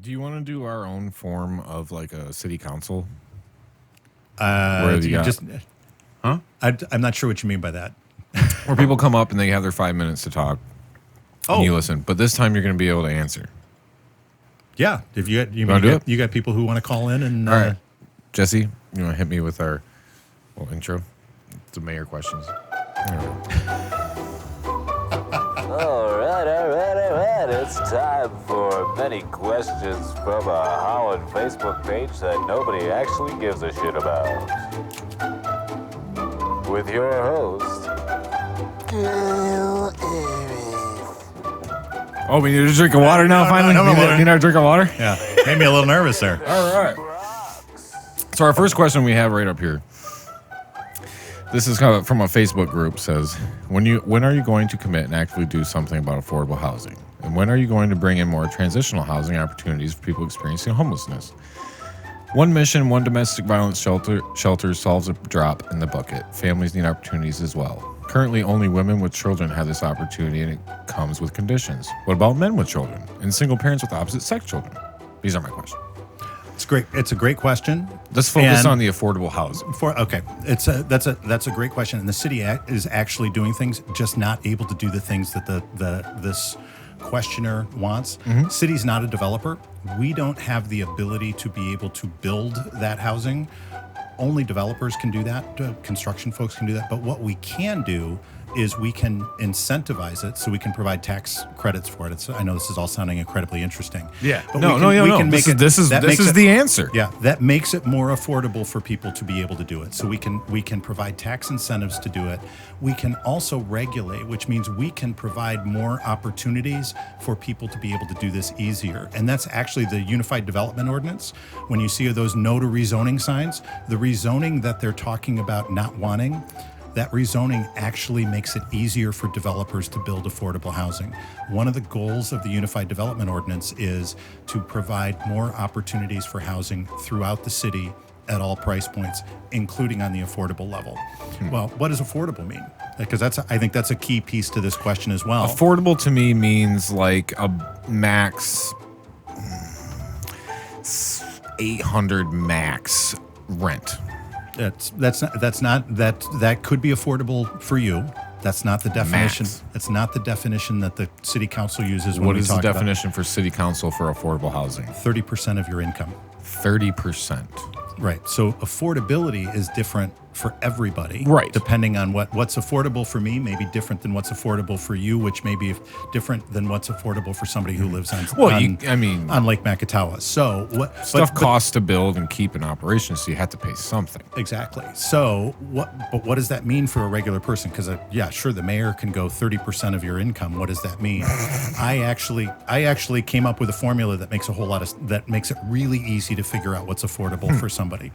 Do you want to do our own form of like a city council? Huh? I'm not sure what you mean by that. Where people come up and they have their 5 minutes to talk. And you listen. But this time you're going to be able to answer. Yeah. If you got people who want to call in and. All right. Jesse, you want to hit me with our little intro? The mayor questions. All right. It's time for many questions from a Holland Facebook page that nobody actually gives a shit about. With your host, Oh, we need a drink of water now, finally? We need our drink of water? Yeah. Made me a little nervous there. All right. So our first question we have right up here. This is kind of from a Facebook group. Says, when are you going to commit and actually do something about affordable housing? And when are you going to bring in more transitional housing opportunities for people experiencing homelessness? One mission, one domestic violence shelter solves a drop in the bucket. Families need opportunities as well. Currently, only women with children have this opportunity, and it comes with conditions. What about men with children and single parents with opposite sex children? These are my questions. It's great. It's a great question. Let's focus on the affordable housing. That's a great question. And the city is actually doing things, just not able to do the things that this questioner wants. Mm-hmm. City's not a developer. We don't have the ability to be able to build that housing. Only developers can do that. Construction folks can do that. But what we can do is we can incentivize it, so we can provide tax credits for it. I know this is all sounding incredibly interesting. Yeah. But This is the answer. Yeah. That makes it more affordable for people to be able to do it. So we can provide tax incentives to do it. We can also regulate, which means we can provide more opportunities for people to be able to do this easier. And that's actually the Unified Development Ordinance. When you see those no to rezoning signs, the rezoning that they're talking about not wanting, that rezoning actually makes it easier for developers to build affordable housing. One of the goals of the Unified Development Ordinance is to provide more opportunities for housing throughout the city at all price points, including on the affordable level. Well, what does affordable mean? Because I think that's a key piece to this question as well. Affordable to me means like a max 800 max rent. That could be affordable for you. That's not the definition. Max. That's not the definition that the city council uses. What is the definition for city council for affordable housing? 30% of your income. 30%. Right. So affordability is different for everybody. Right. Depending on what's affordable for me may be different than what's affordable for you, which may be different than what's affordable for somebody who lives on Lake Macatawa. So stuff costs to build and keep in operation, so you have to pay something. Exactly. So what does that mean for a regular person? Because sure, the mayor can go 30% of your income. What does that mean? I actually came up with a formula that makes that makes it really easy to figure out what's affordable for somebody.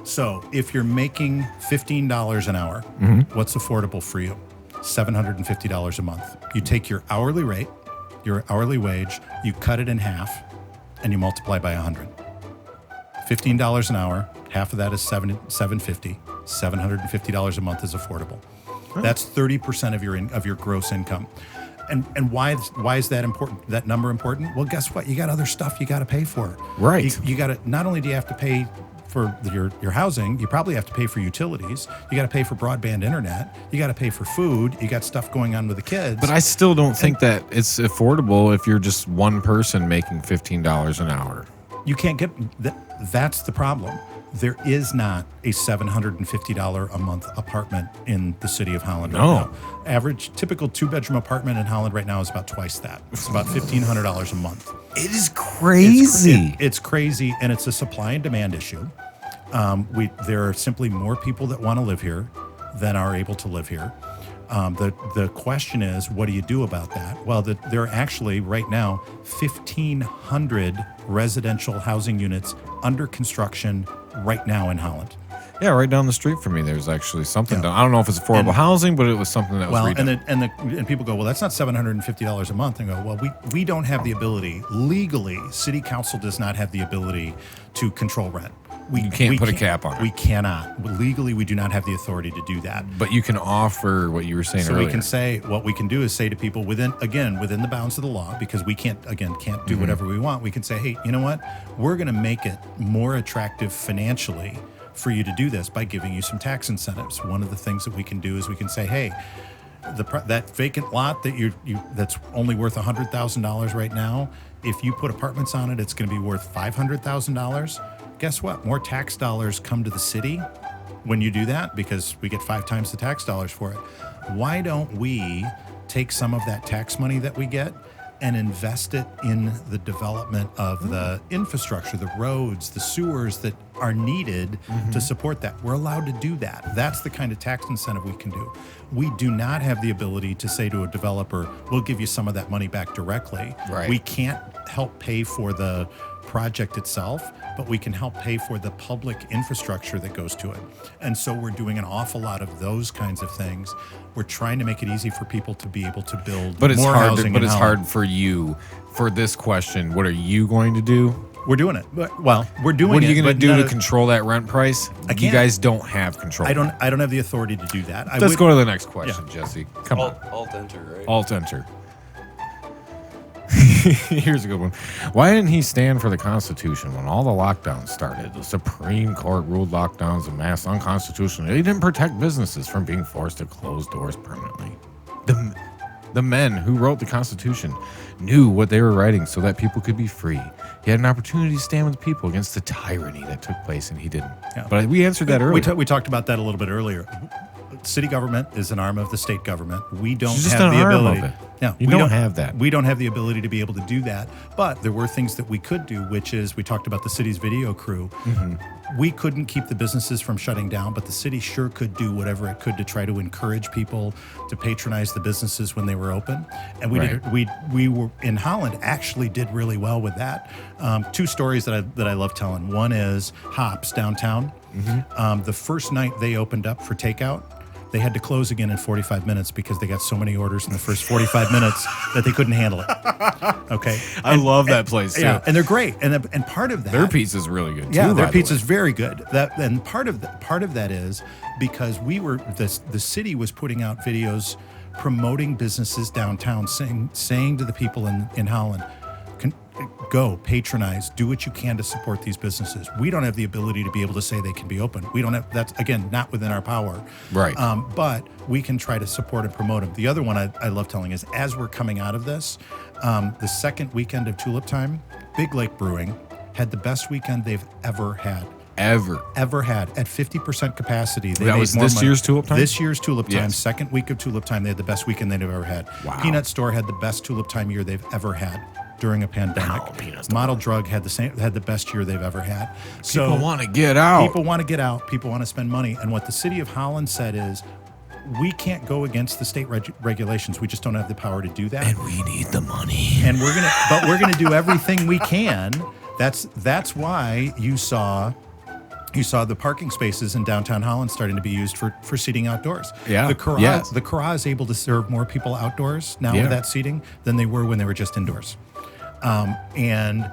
So if you're making $15 an hour, what's affordable for you? $750 a month. You take your hourly rate, your hourly wage, you cut it in half, and you multiply by 100. $15 an hour, half of that is $750. $750 a month is affordable. That's 30% of your gross income. And why is that important? That number important? Well, guess what? You got other stuff you got to pay for. Right. You got to, not only do you have to pay for your housing, you probably have to pay for utilities. You got to pay for broadband internet. You got to pay for food. You got stuff going on with the kids. But I still don't think that it's affordable if you're just one person making $15 an hour. You can't get that. That's the problem. There is not a $750 a month apartment in the city of Holland right now. Average, typical 2-bedroom apartment in Holland right now is about twice that. It's about $1,500 a month. It is crazy. It's crazy, and it's a supply and demand issue. There are simply more people that want to live here than are able to live here. The question is, what do you do about that? Well, there are actually right now 1,500 residential housing units under construction right now in Holland. Yeah, right down the street from me, there's actually something done. I don't know if it's affordable housing, but it was something that was redone. And people go, well, that's not $750 a month. And go, well, we don't have the ability legally. City council does not have the ability to control rent. You can't put a cap on it. We cannot. Legally, we do not have the authority to do that. But you can offer what you were saying So earlier. we can say, what we can do is say to people within the bounds of the law, because we can't do whatever we want. We can say, hey, you know what? We're going to make it more attractive financially for you to do this by giving you some tax incentives. One of the things that we can do is we can say, hey, that vacant lot that that's only worth $100,000 right now, if you put apartments on it, it's going to be worth $500,000. Guess what? More tax dollars come to the city when you do that, because we get 5 times the tax dollars for it. Why don't we take some of that tax money that we get and invest it in the development of the infrastructure, the roads, the sewers that are needed to support that? We're allowed to do that. That's the kind of tax incentive we can do. We do not have the ability to say to a developer, we'll give you some of that money back directly. Right. We can't help pay for the project itself, but we can help pay for the public infrastructure that goes to it. And so we're doing an awful lot of those kinds of things. We're trying to make it easy for people to be able to build more housing. But it's hard for you. For this question, what are you going to do? We're doing it. Well, we're doing it. What are you going to but do none to of- control that rent price? I You can't. guys don't have control. I don't have the authority to do that. Let's go to the next question, Jesse. Come on. Alt enter, right? Alt enter. Here's a good one. Why didn't he stand for the Constitution when all the lockdowns started? The Supreme Court ruled lockdowns and masks unconstitutional. He didn't protect businesses from being forced to close doors permanently. The men who wrote the Constitution knew what they were writing so that people could be free. He had an opportunity to stand with the people against the tyranny that took place, and he didn't. Yeah. But we answered that earlier. We talked about that a little bit earlier. City government is an arm of the state government. We don't It's just have an the arm ability. of it. No, You we don't have that. We don't have the ability to be able to do that. But there were things that we could do, which is we talked about the city's video crew. We couldn't keep the businesses from shutting down, but the city sure could do whatever it could to try to encourage people to patronize the businesses when they were open. And we were in Holland actually did really well with that. 2 stories that I love telling. One is Hops downtown. The first night they opened up for takeout, they had to close again in 45 minutes because they got so many orders in the first 45 minutes that they couldn't handle it. Okay. I love that place, too. Yeah, and they're great. And part of that, Their pizza's really good, too. yeah, their by the pizza's way. very good. And part of that is because the city was putting out videos promoting businesses downtown, saying to the people in Holland, go patronize, do what you can to support these businesses. We don't have the ability to be able to say they can be open. We don't have, that's again not within our power. Right. But we can try to support and promote them. The other one I love telling is, as we're coming out of this, the second weekend of Tulip Time, Big Lake Brewing had the best weekend they've ever had. Ever had at 50% capacity. They That made was more this money. year's Tulip Time? This year's Tulip Time, Yes. second week of Tulip Time, they had the best weekend they've ever had. Wow. Peanut Store had the best Tulip Time year they've ever had during a pandemic. Wow, Peanut Store. Model Drug had the best year they've ever had. So People want to get out. People want to get out. People want to spend money. And what the city of Holland said is, we can't go against the state regulations. We just don't have the power to do that. And we need the money. And we're gonna do everything we can. That's why you saw the parking spaces in downtown Holland starting to be used for seating outdoors. Yeah. The Cara, Yes. the Cara is able to serve more people outdoors now Yeah. with that seating than they were when they were just indoors. And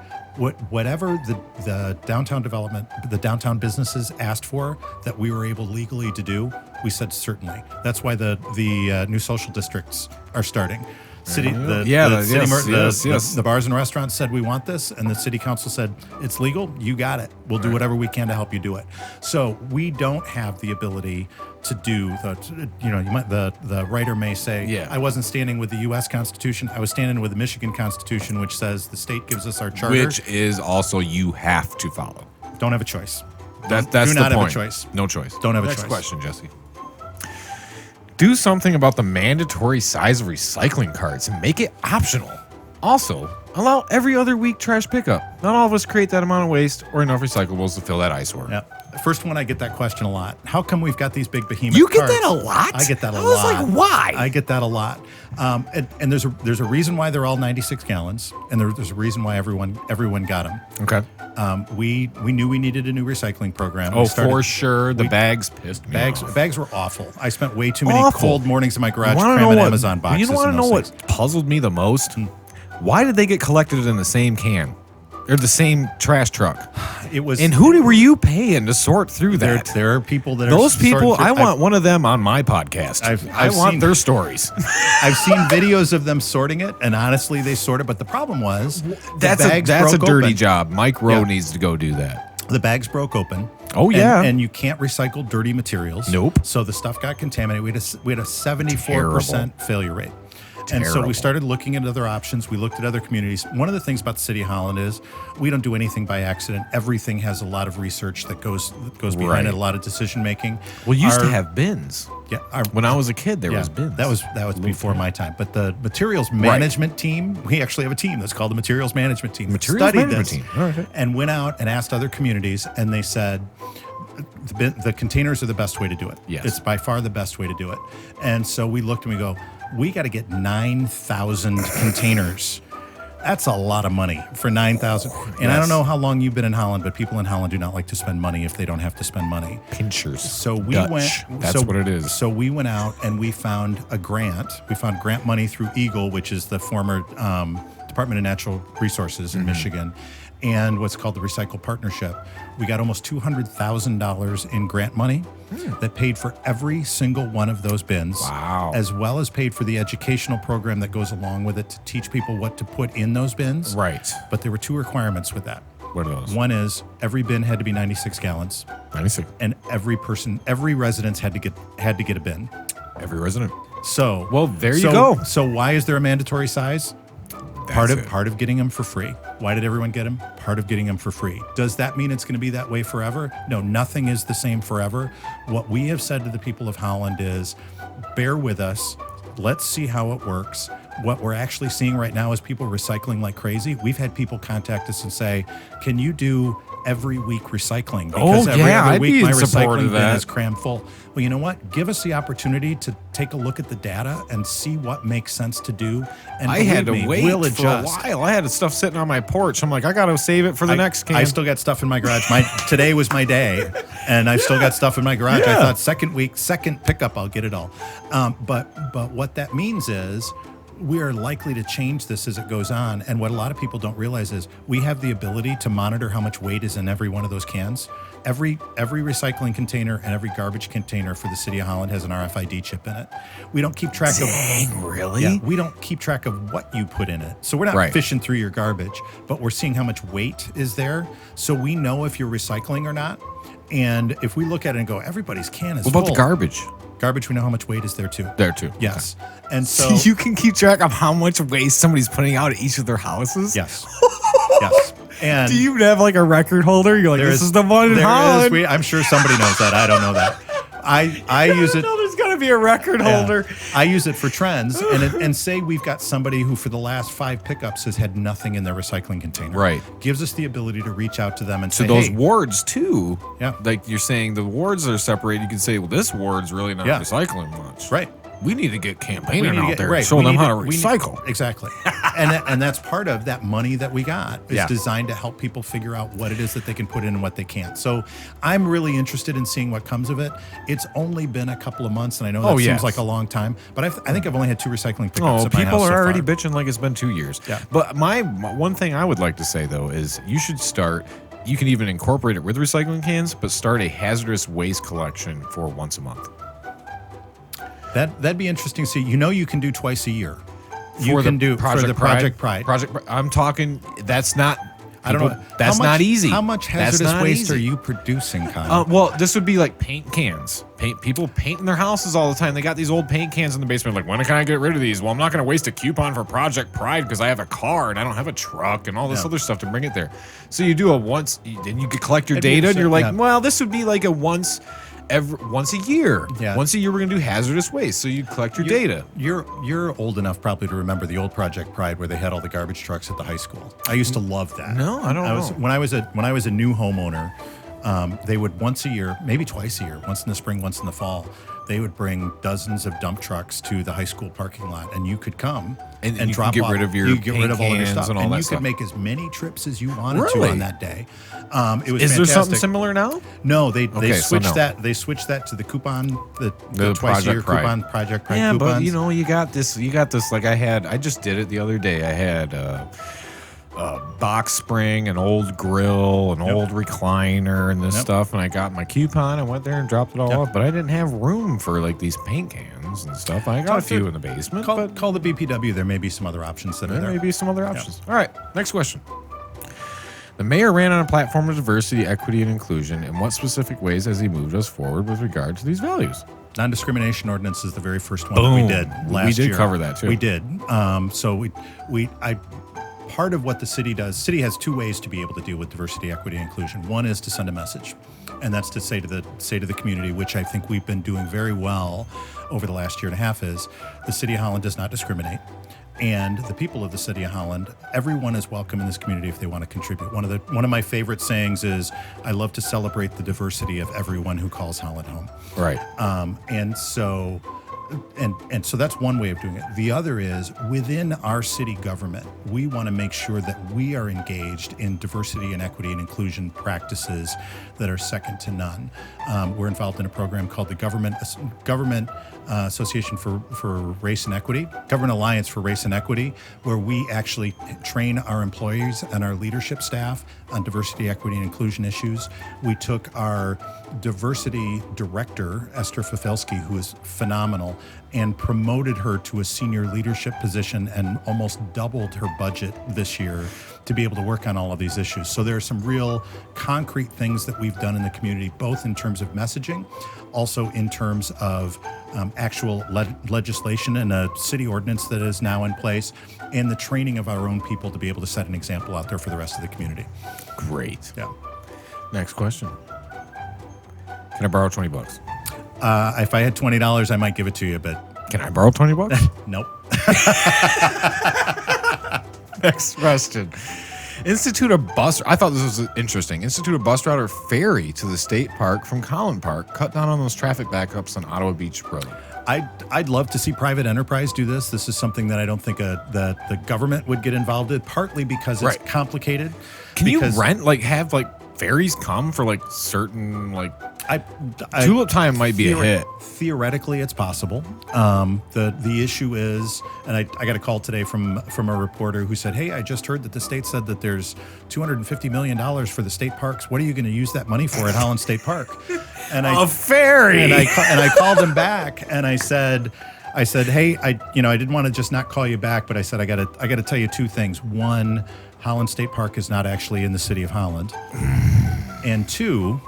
whatever the downtown development, the downtown businesses asked for that we were able legally to do, we said certainly. That's why the new social districts are starting. The bars and restaurants said we want this, and the city council said it's legal. You got it. We'll do whatever we can to help you do it. So we don't have the ability to do the writer may say, Yeah. I wasn't standing with the U.S. Constitution. I was standing with the Michigan Constitution, which says the state gives us our charter. Which is also you have to follow. Don't have a choice. That's do the not point. have a choice. No choice. Don't have a Next choice. question, Jesse. Do something about the mandatory size of recycling carts and make it optional. Also, allow every other week trash pickup. Not all of us create that amount of waste or enough recyclables to fill that eyesore. Yeah. First one, I get that question a lot. How come we've got these big behemoth You get carts? that a lot? I get that a I lot. was like, why? I get that a lot. And there's a reason why they're all 96 gallons, and there's a reason why everyone got them. Okay. We knew we needed a new recycling program. Oh, We started- for sure. The bags pissed me off. Bags were awful. I spent way too many Awful. cold mornings in my garage You wanna cramming know what- Amazon boxes. You want to and know those what things. puzzled me the most? Why did they get collected in the same can? Or the same trash truck? it was. And who were you paying to sort through that? There are people that Those are people, sorting I through- want one of them on my podcast. I want seen- their stories. I've seen videos of them sorting it, and honestly, they sort it. But the problem was That's a broke dirty open. job. Mike Rowe Yeah. needs to go do that. The bags broke open. Oh, yeah. and you can't recycle dirty materials. Nope. So the stuff got contaminated. We had a 74% failure rate. And so Terrible. we started looking at other options. We looked at other communities. One of the things about the City of Holland is we don't do anything by accident. Everything has a lot of research that goes behind Right. it, a lot of decision making. We used to have bins. Yeah, When I was a kid, there yeah, was bins. That was before my time. But the materials management team, we actually have a team that's called the materials management team. Materials Studied management this team. All right. and went out and asked other communities, and they said the containers are the best way to do it. Yes. It's by far the best way to do it. And so we looked and we go, we got to get 9,000 containers. That's a lot of money for 9,000. And I don't know how long you've been in Holland, but people in Holland do not like to spend money if they don't have to spend money. Pinchers. So we Dutch. went. That's what it is. So we went out and we found a grant. We found grant money through Eagle, which is the former Department of Natural Resources in Michigan, and what's called the Recycle Partnership. We got almost $200,000 in grant money that paid for every single one of those bins. Wow. As well as paid for the educational program that goes along with it to teach people what to put in those bins. Right. But there were two requirements with that. What are those? One is every bin had to be 96 gallons, 96. and every residence had to get a bin. Every resident. So Well, there you go. So why is there a mandatory size? That's it. Part of getting them for free. Why did everyone get them? Part of getting them for free. Does that mean it's going to be that way forever? No, nothing is the same forever. What we have said to the people of Holland is, bear with us. Let's see how it works. What we're actually seeing right now is people recycling like crazy. We've had people contact us and say, "Can you do every week recycling? Because every yeah, other I'd week be my in support recycling of bin that. is crammed full." Well, you know what? Give us the opportunity to take a look at the data and see what makes sense to do. And I had to believe me, wait we'll for a adjust. while. I had stuff sitting on my porch. I'm like, I got to save it for the next can. I still got stuff in my garage. Today was my day, and I've still got stuff in my garage. I Yeah. thought second pickup, I'll get it all. But what that means is we are likely to change this as it goes on. And what a lot of people don't realize is we have the ability to monitor how much weight is in every one of those cans. Every recycling container and every garbage container for the City of Holland has an RFID chip in it. We don't keep track Dang, really? Yeah, we don't keep track of what you put in it. So we're not Right. fishing through your garbage, but we're seeing how much weight is there. So we know if you're recycling or not. And if we look at it and go, everybody's can is What about full. the garbage? Garbage, we know how much weight is there too. There too. Yes. And So so, you can keep track of how much waste somebody's putting out at each of their houses? yes. Yes. And Do you have like a record holder? You're like, there this is the one in there Holland. I'm sure somebody knows that. I don't know that. I use it. No, there's got to be a record Yeah. holder. I use it for trends, and say we've got somebody who for the last 5 pickups has had nothing in their recycling container. Right. Gives us the ability to reach out to them and So say, those hey, wards too. Yeah. Like you're saying the wards are separated. You can say, well, this ward's really not Yeah. recycling much. right. We need to get We campaigning need to out get- there, right, showing we them need how to we need- recycle. Exactly. and that's part of that money that we got is Yeah. designed to help people figure out what it is that they can put in and what they can't. So I'm really interested in seeing what comes of it. It's only been a couple of months, and I know that Oh, seems yes. like a long time, but I think I've only had 2 recycling pickups Oh, at my people house are so already far. bitching like it's been 2 years. Yeah. But my one thing I would like to say though is you should start. You can even incorporate it with recycling cans, but start a hazardous waste collection for once a month. That'd be interesting to see. You can do twice a year. You For can the do for the Project Pride. I'm talking. That's not. I don't know. That's How much- not easy. How much That's hazardous not waste easy. are you producing, Kyle? Well, this would be like paint cans. People painting their houses all the time. They got these old paint cans in the basement. Like, when can I get rid of these? Well, I'm not going to waste a coupon for Project Pride because I have a car and I don't have a truck and all this Yeah. other stuff to bring it there. So you do then you could collect your Have you data, and you're like, yeah. well, this would be like a once a year. Yeah. Once a year, we're going to do hazardous waste. So you collect your data. You're old enough probably to remember the old Project Pride where they had all the garbage trucks at the high school. I used to love that. No, I don't know. When I was a new homeowner, they would once a year, maybe twice a year, once in the spring, once in the fall, they would bring dozens of dump trucks to the high school parking lot, and you could come And you drop could get off. rid of your you could get rid paint of all of your cans stuff, and all that you stuff. could make as many trips as you wanted Really? to on that day. It was Is there fantastic. something similar now? No, they Okay, so switched no. that. They switched that to the coupon, the twice Project a year Pride. coupon, Project Pride Yeah, coupons. but you got this. Like I just did it the other day. I had box spring, an old grill, an old recliner, and this stuff. And I got my coupon and went there and dropped it all off. But I didn't have room for like these paint cans and stuff. I got a few in the basement. Call the BPW. There may be some other options that are there. There may be some other options. All right, next question. The mayor ran on a platform of diversity, equity, and inclusion. In what specific ways has he moved us forward with regard to these values? Non-discrimination ordinance is the very first one that we did last year. We did cover that too. We did. So part of what the city does, city has two ways to be able to deal with diversity, equity, and inclusion. One is to send a message, and that's to say to the community, which I think we've been doing very well over the last year and a half, is the city of Holland does not discriminate. And the people of the city of Holland, everyone is welcome in this community if they want to contribute. One of my favorite sayings is, "I love to celebrate the diversity of everyone who calls Holland home." Right. And so that's one way of doing it. The other is within our city government, we want to make sure that we are engaged in diversity and equity and inclusion practices that are second to none. We're involved in a program called the Government Association for Race and Equity, Government Alliance for Race and Equity, where we actually train our employees and our leadership staff on diversity, equity, and inclusion issues. We took our diversity director, Esther Fafelsky, who is phenomenal, and promoted her to a senior leadership position and almost doubled her budget this year to be able to work on all of these issues. So there are some real concrete things that we've done in the community, both in terms of messaging, also in terms of actual legislation and a city ordinance that is now in place, and the training of our own people to be able to set an example out there for the rest of the community. Great. Yeah. Next question. Can I borrow $20? If I had $20, I might give it to you, but can I borrow $20? Nope. Next question. Institute a bus. I thought this was interesting. Institute a bus route or ferry to the state park from Collin Park. Cut down on those traffic backups on Ottawa Beach Road. I'd love to see private enterprise do this. This is something that I don't think that the government would get involved in, partly because it's complicated. Can you rent, have ferries come for certain tulip time might be a hit. Theoretically, it's possible. The issue is, and I got a call today from a reporter who said, "Hey, I just heard that the state said that there's $250 million for the state parks. What are you going to use that money for at Holland State Park?" And a ferry. And I called him back and I said, "Hey, I didn't want to just not call you back, but I said I got to tell you two things. One, Holland State Park is not actually in the city of Holland, and two,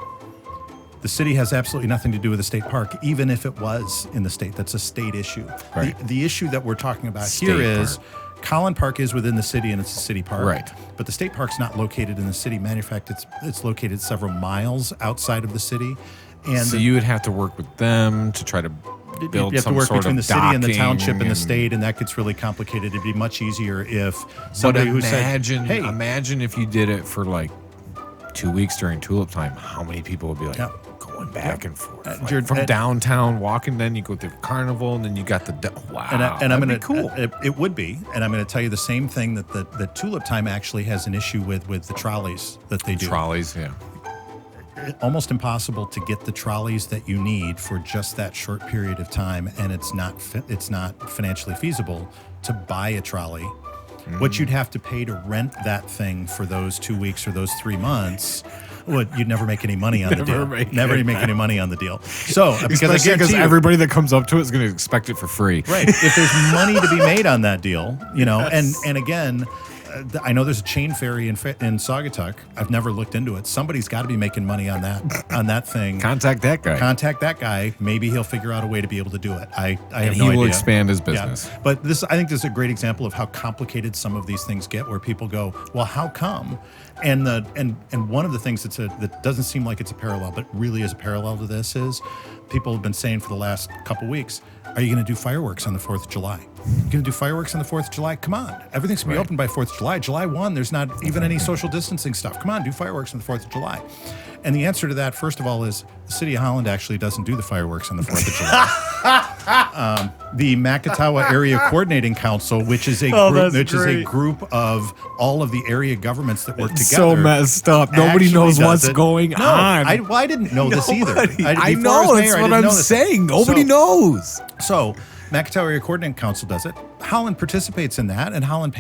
the city has absolutely nothing to do with the state park, even if it was in the state. That's a state issue. Right. The issue that we're talking about here is Collin Park is within the city and it's a city park. Right. But the state park's not located in the city. Matter of fact, it's located several miles outside of the city. And so you would have to work with them to try to build you have to work between the city and the township and the state, and that gets really complicated. It'd be much easier if somebody who said, "Hey, imagine if you did it for 2 weeks during tulip time, how many people would be going back and forth from downtown walking, then you go through the carnival, and then you got the and I'm gonna cool. It would be, and I'm going to tell you the same thing that the tulip time actually has an issue with the trolleys that they do. Trolleys, yeah. Almost impossible to get the trolleys that you need for just that short period of time, and it's not financially feasible to buy a trolley. What you'd have to pay to rent that thing for those 2 weeks or those 3 months, you'd never make any money on the deal. Never make any money on the deal. So because everybody that comes up to it is going to expect it for free. Right. If there's money to be made on that deal, and again, I know there's a chain ferry in Saugatuck. I've never looked into it. Somebody's got to be making money on that thing. Contact that guy. Maybe he'll figure out a way to be able to do it. I have no idea. He will expand his business. Yeah. But I think this is a great example of how complicated some of these things get, where people go, "Well, how come?" And one of the things that doesn't seem like it's a parallel, but really is a parallel to this, is people have been saying for the last couple weeks, "Are you going to do fireworks on the 4th of July? You're going to do fireworks on the 4th of July? Come on. Everything's going to be open by 4th of July. July 1, there's not even any social distancing stuff. Come on, do fireworks on the 4th of July." And the answer to that, first of all, is the city of Holland actually doesn't do the fireworks on the 4th of July. The Makatawa Area Coordinating Council, which is a group of all of the area governments that work together. So messed up. Nobody knows what's going on. I didn't know this either. I know. That's what I'm saying. Nobody knows. So McIntyre Area Coordinating Council does it. Holland participates in that, and Holland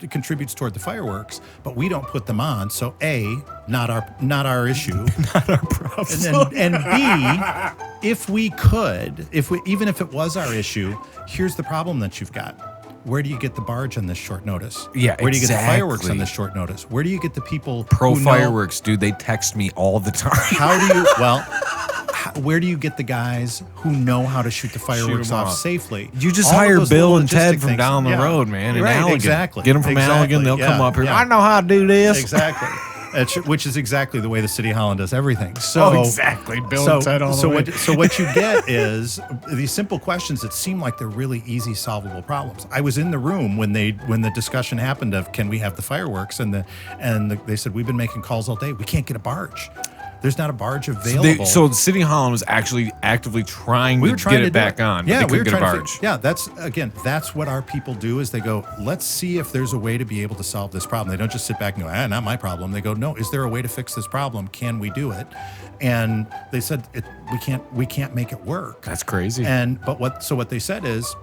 contributes toward the fireworks, but we don't put them on. So A, not our issue, Not our problem. and B, if we could, even if it was our issue, here's the problem that you've got. Where do you get the barge on this short notice? Yeah, Where do you get the fireworks exactly. on this short notice? Where do you get the people Pro who know- fireworks, dude. They text me all the time. How do you? Well, where do you get the guys who know how to shoot the fireworks them off off. safely? You just All of hire those Bill little and Ted logistic from things. down the Yeah. road, man. In Right, Allegan. exactly. Get them from Exactly. Allegan. They'll Yeah, come up here. yeah. I know how to do this. Exactly. Which is exactly the way the city of Holland does everything. So exactly. Bill so, and Ted all the so way. what you get is these simple questions that seem like they're really easy solvable problems. I was in the room when the discussion happened of can we have the fireworks and they said we've been making calls all day. We can't get a barge. There's not a barge available. So the City of Holland was actually actively trying to get it back on. Yeah, but they couldn't get a barge. That's what our people do is they go, let's see if there's a way to be able to solve this problem. They don't just sit back and go, not my problem. They go, no, is there a way to fix this problem? Can we do it? And they said we can't make it work. That's crazy. But what they said is,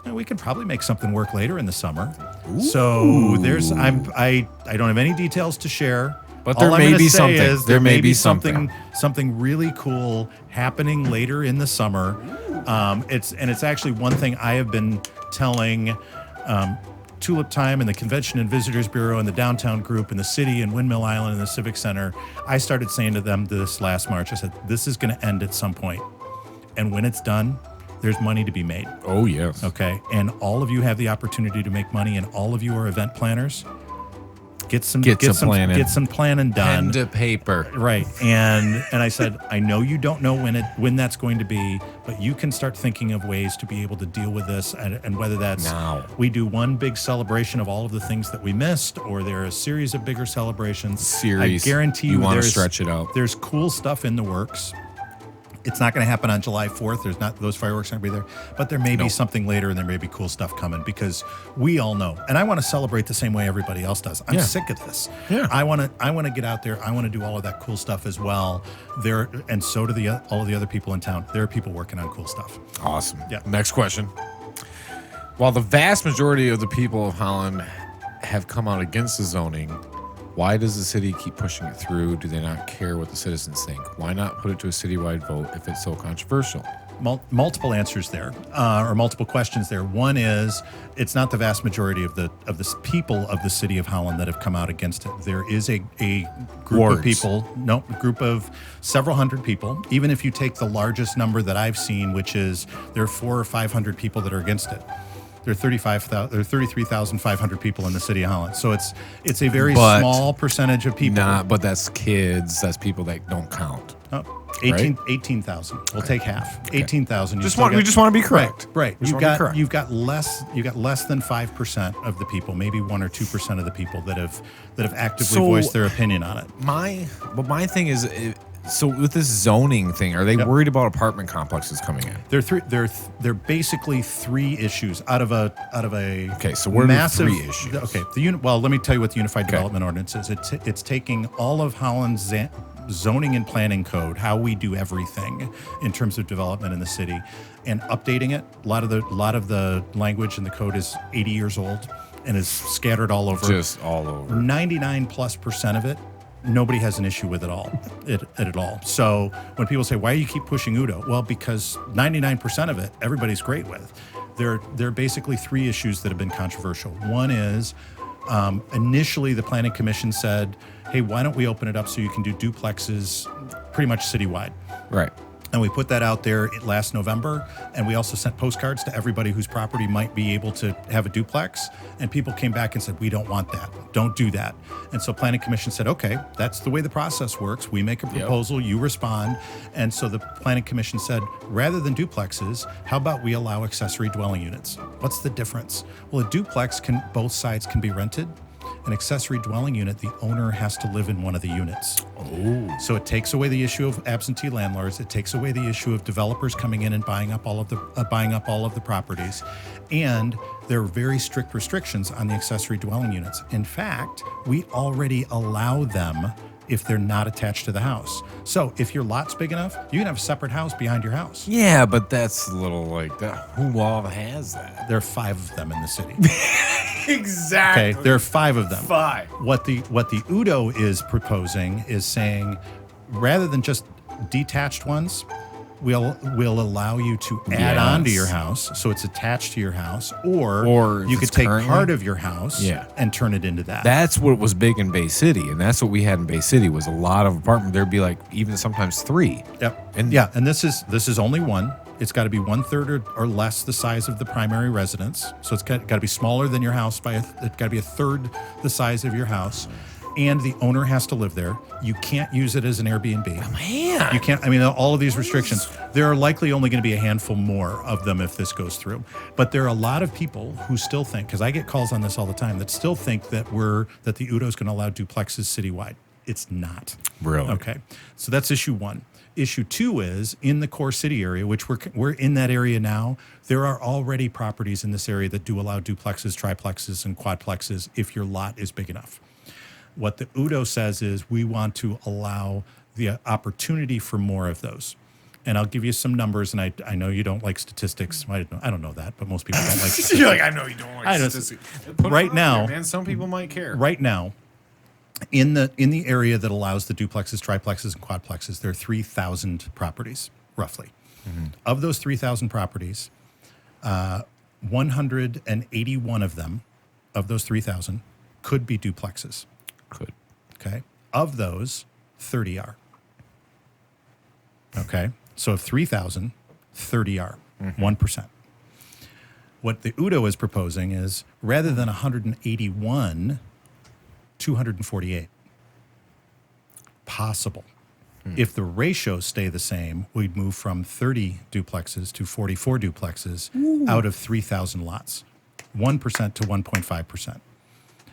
we can probably make something work later in the summer. Ooh. So I don't have any details to share. But there may be something. There may be something really cool happening later in the summer. It's actually one thing I have been telling Tulip Time and the Convention and Visitors Bureau and the downtown group and the city and Windmill Island and the Civic Center. I started saying to them this last March, I said, this is going to end at some point. And when it's done, there's money to be made. Oh, yes. Okay. And all of you have the opportunity to make money, and all of you are event planners. Get some planning done. Pen to paper. Right. And I said, I know you don't know when that's going to be, but you can start thinking of ways to be able to deal with this, and whether that's now. We do one big celebration of all of the things that we missed, or there are a series of bigger celebrations. I guarantee you want to stretch it out. There's cool stuff in the works. It's not going to happen on July 4th. Those fireworks aren't going to be there, but there may be something later, and there may be cool stuff coming because we all know. And I want to celebrate the same way everybody else does. I'm sick of this. Yeah. I want to get out there. I want to do all of that cool stuff as well. And so do all of the other people in town. There are people working on cool stuff. Awesome. Yeah. Next question. While the vast majority of the people of Holland have come out against the zoning, why does the city keep pushing it through? Do they not care what the citizens think? Why not put it to a citywide vote if it's so controversial? Multiple answers there, or multiple questions there. One is, it's not the vast majority of the people of the city of Holland that have come out against it. There is a group of people, a group of several hundred people. Even if you take the largest number that I've seen, which is there are 400 or 500 people that are against it. There are 33,500 people in the city of Holland. So it's a very small percentage of people. But that's kids. That's people that don't count. 18,000. We'll take half. Okay. 18,000. We just want to be correct. Right. You've got less than 5% of the people, maybe 1 or 2% of the people that have actively voiced their opinion on it. My thing is, so with this zoning thing, are they worried about apartment complexes coming in? They're basically three issues out of a okay. So what are the three issues? Okay. Let me tell you what the Unified Development Ordinance is. It's taking all of Holland's zoning and planning code, how we do everything in terms of development in the city, and updating it. A lot of the language in the code is 80 years old and is scattered all over. Just all over. 99+% of it, nobody has an issue with it at all. So when people say, why do you keep pushing Udo? Well, because 99% of it, everybody's great with. There are basically three issues that have been controversial. One is, initially the Planning Commission said, hey, why don't we open it up so you can do duplexes pretty much citywide? Right. And we put that out there last November, and we also sent postcards to everybody whose property might be able to have a duplex, and people came back and said, we don't want that. Don't do that. And so Planning Commission said, okay, that's the way the process works. We make a proposal, you respond. And so the Planning Commission said, rather than duplexes, how about we allow accessory dwelling units? What's the difference? Well, a duplex both sides can be rented. An accessory dwelling unit, the owner has to live in one of the units. Oh. So it takes away the issue of absentee landlords. It takes away the issue of developers coming in and buying up all of the properties. And there are very strict restrictions on the accessory dwelling units. In fact, we already allow them if they're not attached to the house. So if your lot's big enough, you can have a separate house behind your house. Yeah, but that's a little like that. Who all has that? There are 5 of them in the city. Exactly. Okay, there are 5 of them. 5. What the Udo is proposing is saying, rather than just detached ones, we'll allow you to add on to your house, so it's attached to your house, or if you could it's take currently- part of your house Yeah. and turn it into that. That's what was big in Bay City, and that's what we had in Bay City was a lot of apartment. There'd be like even sometimes 3. Yep. And And this is only one. It's got to be 1/3 or less the size of the primary residence. So it's got to be smaller than your house it's got to be 1/3 the size of your house. And the owner has to live there. You can't use it as an Airbnb. man, You can't, I mean, all of these restrictions, there are likely only going to be a handful more of them if this goes through. But there are a lot of people who still think, because I get calls on this all the time, that still think that the Udo is going to allow duplexes citywide. It's not. Really? Okay. So that's issue 1. Issue 2 is in the core city area, which we're in that area now. There are already properties in this area that do allow duplexes, triplexes, and quadplexes if your lot is big enough. What the Udo says is we want to allow the opportunity for more of those. And I'll give you some numbers, and I know you don't like statistics. I don't know that, but most people don't like statistics. You're like, I know you don't like I don't- statistics. Put 'em Right out now- there, man, some people might care. Right now, in the area that allows the duplexes, triplexes, and quadplexes, there are 3,000 properties, roughly. Of those 3,000 properties, 181 of them, of those 3,000, could be duplexes. Could. Okay. Of those, 30 are. Okay. So of 3,000, 30 are. 1%. What the Udo is proposing is rather than 181, 248. Possible. If the ratios stay the same, we'd move from 30 duplexes to 44 duplexes out of 3,000 lots. 1% to 1.5%.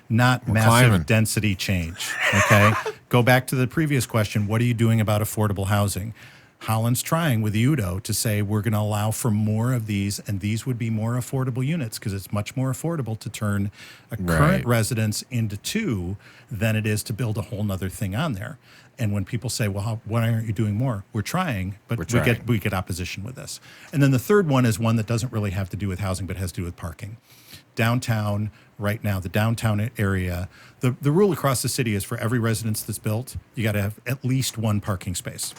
Not massive climbing. density change. Okay. Go back to the previous question. What are you doing about affordable housing? Holland's trying with Udo to say we're going to allow for more of these, and these would be more affordable units because it's much more affordable to turn a current residence into 2 than it is to build a whole nother thing on there. And when people say, well, why aren't you doing more? We're trying, but we get opposition with this. And then the third one is one that doesn't really have to do with housing, but has to do with parking. Downtown, right now, the downtown area, the rule across the city is for every residence that's built, you got to have at least 1 parking space.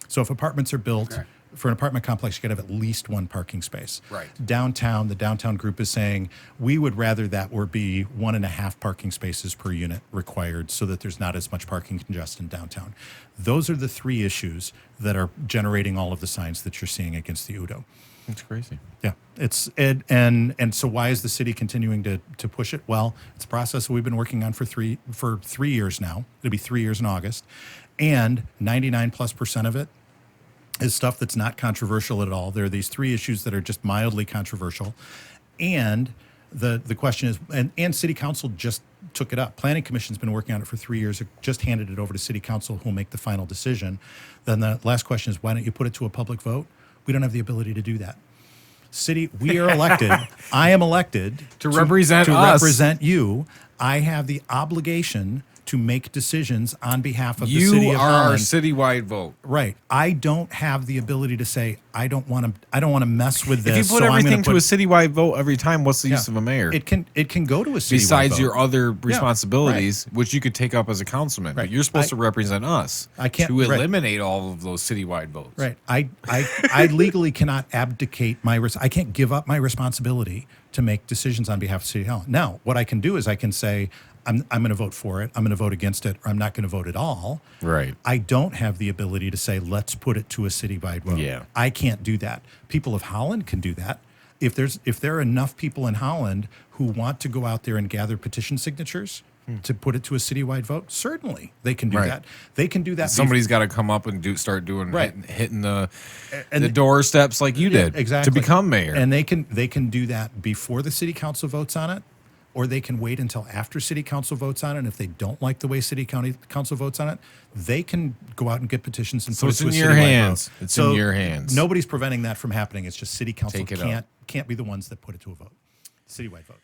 So if apartments are built for an apartment complex, you got to have at least 1 parking space. Right. Downtown, the downtown group is saying we would rather that were be 1.5 parking spaces per unit required so that there's not as much parking congestion downtown. Those are the 3 issues that are generating all of the signs that you're seeing against the Udo. That's crazy. Yeah, and so why is the city continuing to push it? Well, it's a process that we've been working on for 3 years now. It'll be 3 years in August, and 99+% of it is stuff that's not controversial at all. There are these 3 issues that are just mildly controversial, and the question is, and City Council just took it up. Planning Commission's been working on it for 3 years. It just handed it over to City Council, who'll make the final decision. Then the last question is, why don't you put it to a public vote? We don't have the ability to do that. City, we are elected. I am elected To represent to us. represent you. I have the obligation to make decisions on behalf of the You city of are our Holland. citywide vote. Right. I don't have the ability to say I don't want to mess with this. If you put so I'm everything gonna to a citywide vote every time, what's the use of a mayor? It can go to a city Besides vote. your other responsibilities, which you could take up as a councilman, but you're supposed to represent us. I can't- to right. eliminate all of those citywide votes. Right. I legally cannot abdicate I can't give up my responsibility to make decisions on behalf of City Hall. Now, what I can do is I can say I'm going to vote for it, I'm going to vote against it, or I'm not going to vote at all. Right. I don't have the ability to say, let's put it to a citywide vote. Yeah. I can't do that. People of Holland can do that. If there are enough people in Holland who want to go out there and gather petition signatures to put it to a citywide vote, certainly they can do Right. that. They can do that. Somebody's got to come up and start doing Right. hitting the And- doorsteps like you did exactly to become mayor. And they can do that before the city council votes on it, or they can wait until after city council votes on it. And if they don't like the way city council votes on it, they can go out and get petitions and So put it's it to in a your citywide hands. vote. It's in your hands. Nobody's preventing that from happening. It's just city council Take it up. can't be the ones that put it to a vote, citywide vote.